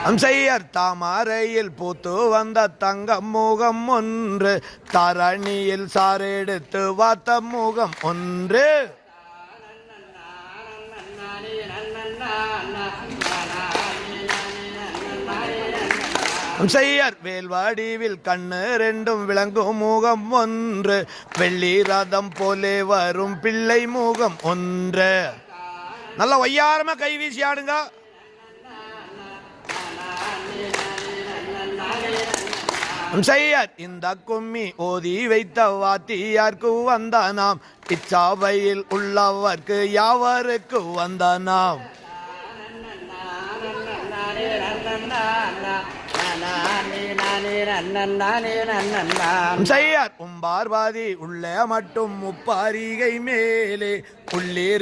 அம்சையர் தாமரையில் பூத்து வந்த தங்கம் முகம் ஒன்று, தரணியில் சாரெடுத்து வாத்த முகம் ஒன்று. அம்சையர் வேல்வாடிவில் கண்ணு ரெண்டும் விளங்கும் முகம் ஒன்று, வெள்ளி ரதம் போலே வரும் பிள்ளை முகம் ஒன்று. நல்லா ஒய்யாரமா கை வீசி ஆடுங்க. அம்சையர் இந்த கும்மி ஓதி வைத்த வாத்தியார்க்கு வந்த நாம், இச்சாவையில் உள்ளவர்க்கு யாவருக்கு வந்த நாம். அம்சையர் உம்பார்வாதி உள்ள மட்டும் முப்பாரிகை மேலே உள்ளே